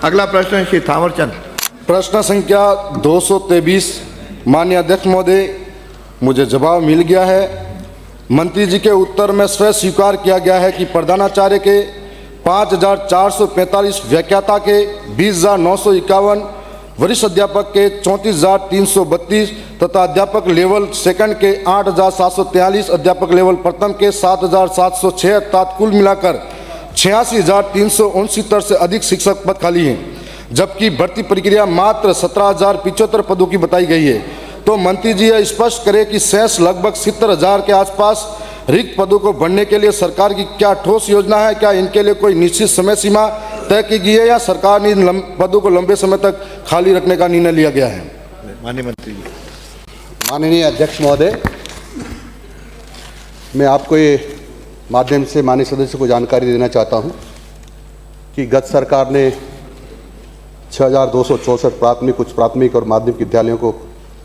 अगला प्रश्न है श्री थावरचंद। प्रश्न संख्या 223। माननीय अध्यक्ष महोदय, मुझे जवाब मिल गया है। मंत्री जी के उत्तर में स्वयं स्वीकार किया गया है कि प्रधानाचार्य के 5,445, व्याख्याता के 20,951, वरिष्ठ अध्यापक के 34,332 तथा अध्यापक लेवल सेकंड के 8,743, अध्यापक लेवल प्रथम के 7,706 अर्थात कुल मिलाकर 86,369 से अधिक शिक्षक पद खाली हैं, जबकि भर्ती प्रक्रिया मात्र 17,075 पदों की बताई गई है। तो मंत्री जी यह स्पष्ट करें कि शेष लगभग 70,000 के आसपास रिक्त पदों को भरने के लिए सरकार की क्या ठोस योजना है? क्या इनके लिए कोई निश्चित समय सीमा तय की गई है या सरकार ने इन पदों को लंबे समय तक खाली रखने का निर्णय लिया गया है? माननीय मंत्री जी। माननीय अध्यक्ष महोदय, मैं आपको ये माध्यम से माननीय सदस्य को जानकारी देना चाहता हूं कि गत सरकार ने 6,264 प्राथमिक, उच्च प्राथमिक और माध्यमिक विद्यालयों को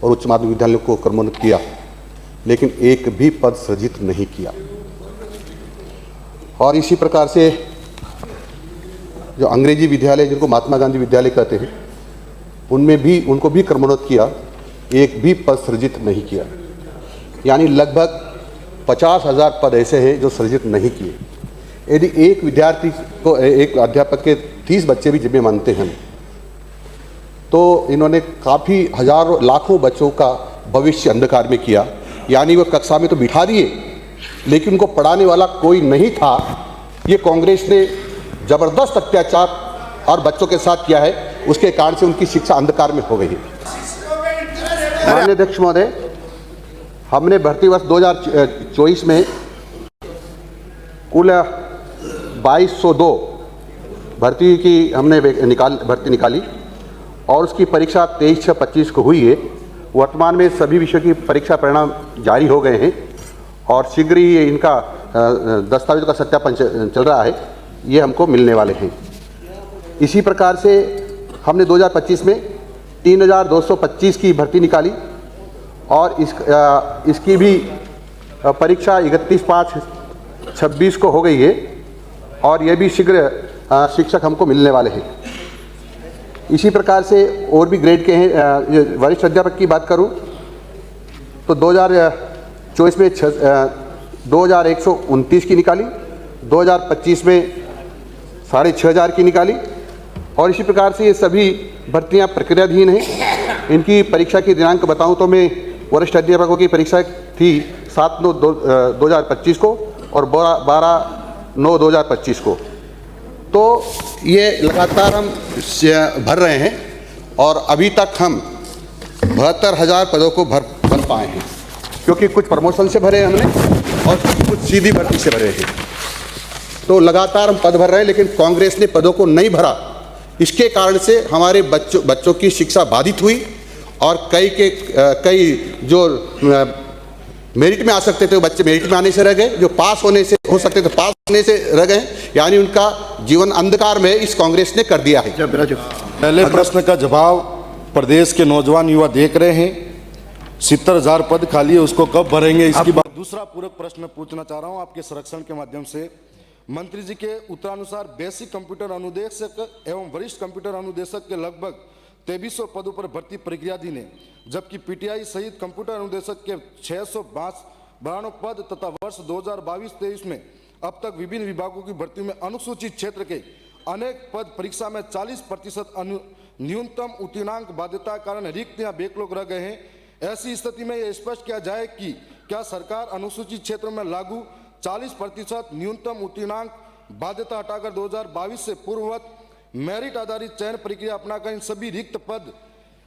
और उच्च माध्यमिक विद्यालयों को क्रमोन्नत किया, लेकिन एक भी पद सृजित नहीं किया। और इसी प्रकार से जो अंग्रेजी विद्यालय, जिनको महात्मा गांधी विद्यालय कहते हैं, उनमें भी उनको भी क्रमोन्नत किया, एक भी पद सृजित नहीं किया। यानी लगभग 50,000 पद ऐसे हैं जो सृजित नहीं किए। यदि एक विद्यार्थी को, एक अध्यापक के 30 बच्चे भी जिम्मे मानते हैं, तो इन्होंने काफ़ी हजारों लाखों बच्चों का भविष्य अंधकार में किया। यानी वो कक्षा में तो बिठा दिए, लेकिन उनको पढ़ाने वाला कोई नहीं था। ये कांग्रेस ने जबरदस्त अत्याचार और बच्चों के साथ किया है, उसके कारण से उनकी शिक्षा अंधकार में हो गई है। माननीय अध्यक्ष महोदय, हमने भर्ती वर्ष 2024 में कुल 2202 भर्ती की हमने भर्ती निकाली और उसकी परीक्षा 23/6/25 को हुई है। वर्तमान में सभी विषयों की परीक्षा परिणाम जारी हो गए हैं और शीघ्र ही इनका दस्तावेज का सत्यापन चल रहा है, ये हमको मिलने वाले हैं। इसी प्रकार से हमने 2025 में 3,225 की भर्ती निकाली और इसकी भी परीक्षा 31/5/26 को हो गई है और ये भी शीघ्र शिक्षक हमको मिलने वाले हैं। इसी प्रकार से और भी ग्रेड के हैं। वरिष्ठ अध्यापक की बात करूं तो 2024 में 2,129 की निकाली, 2025 में 6,500 की निकाली और इसी प्रकार से ये सभी भर्तियां प्रक्रियाधीन हैं। इनकी परीक्षा की दिनांक बताऊं तो मैं वरिष्ठ अध्यापकों की परीक्षा थी 7/9/2025 को और 12/9/2025 को। तो ये लगातार हम भर रहे हैं और अभी तक हम 72,000 पदों को भर पाए हैं, क्योंकि कुछ प्रमोशन से भरे हमने और कुछ सीधी भर्ती से भरे हैं। तो लगातार हम पद भर रहे हैं, लेकिन कांग्रेस ने पदों को नहीं भरा। इसके कारण से हमारे बच्चों की शिक्षा बाधित हुई और कई जो मेरिट में आ सकते थे वो बच्चे मेरिट में आने से रह गए, जो पास होने से हो सकते थे पास होने से रह गए। यानी उनका जीवन अंधकार में इस कांग्रेस ने कर दिया है। पहले प्रश्न का जवाब प्रदेश के नौजवान युवा देख रहे हैं। 70,000 पद खाली है, उसको कब भरेंगे, इसकी बात। दूसरा पूरक प्रश्न पूछना चाह रहा हूं आपके संरक्षण के माध्यम से। मंत्री जी के उत्तरानुसार बेसिक कंप्यूटर अनुदेशक एवं वरिष्ठ कंप्यूटर अनुदेशक के लगभग 2300 पदों पर भर्ती प्रक्रियाधीन है, जबकि पीटीआई सहित कंप्यूटर अनुदेशक के 692 पद तथा वर्ष 2022-23 में अब तक विभिन्न विभागों की भर्ती में अनुसूचित क्षेत्र के अनेक पद परीक्षा में 40% न्यूनतम उत्तीर्णांक बाध्यता के कारण रिक्त या बैकलॉग रह गए हैं। ऐसी स्थिति में यह स्पष्ट किया जाए कि क्या सरकार अनुसूचित क्षेत्र में लागू 40% न्यूनतम उत्तीर्णांक बाध्यता हटाकर 2022 से पूर्ववत मेरिट आधारित चयन प्रक्रिया अपनाकर इन सभी रिक्त पद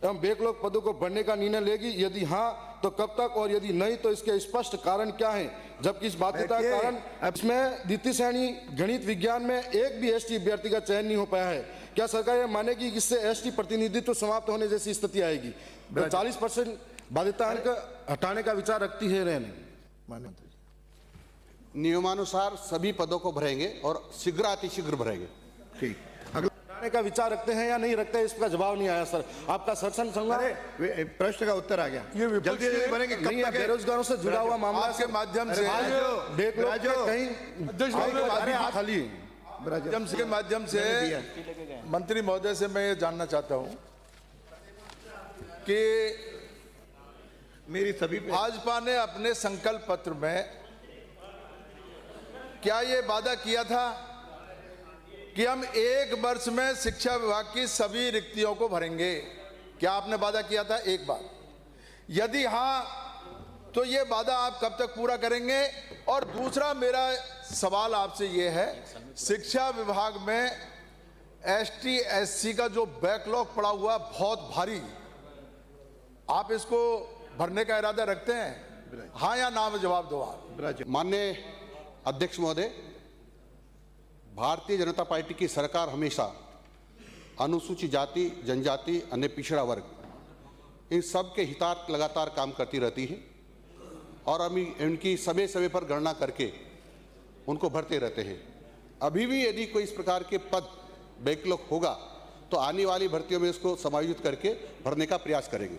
एवं बैकलॉग पदों को भरने का निर्णय लेगी? यदि हाँ तो कब तक, और यदि नहीं तो इसके स्पष्ट कारण क्या हैं? जबकि इस बाध्यता के कारण इसमें द्वितीय श्रेणी गणित विज्ञान में एक भी एसटी अभ्यर्थी का चयन नहीं हो पाया है। क्या सरकार यह मानेगी कि इससे एसटी प्रतिनिधित्व समाप्त होने जैसी स्थिति आएगी? तो 40% बाध्यता अंक हटाने का विचार रखती है रहने? नियमानुसार सभी पदों को भरेंगे और शीघ्र अतिशीघ्र भरेंगे। ठीक, का विचार रखते हैं या नहीं रखते हैं, इसका जवाब नहीं आया सर। आपका सरसन संज्ञा प्रश्न का उत्तर आ गया। ये जल्दी बनेंगे। नहीं है, बेरोजगारों से जुड़ा हुआ मामला के माध्यम से कहीं खाली ब्राज- माध्यम से मैंने दिया। मंत्री महोदय से मैं ये जानना चाहता हूं कि मेरी सभी पे भाजपा ने अपने संकल्प पत्र में क्या ये वादा किया था कि हम 1 वर्ष में शिक्षा विभाग की सभी रिक्तियों को भरेंगे? क्या आपने वादा किया था? एक बार यदि हाँ तो ये वादा आप कब तक पूरा करेंगे? और दूसरा मेरा सवाल आपसे ये है, शिक्षा विभाग में एसटी एससी का जो बैकलॉग पड़ा हुआ बहुत भारी, आप इसको भरने का इरादा रखते हैं? हाँ या ना में जवाब दो आप। ब्राज- माननीय अध्यक्ष महोदय, भारतीय जनता पार्टी की सरकार हमेशा अनुसूचित जाति, जनजाति, अन्य पिछड़ा वर्ग, इन सब के हितार्थ लगातार काम करती रहती है और हम इनकी समय समय पर गणना करके उनको भरते रहते हैं। अभी भी यदि कोई इस प्रकार के पद बैकलॉग होगा तो आने वाली भर्तियों में इसको समायोजित करके भरने का प्रयास करेंगे।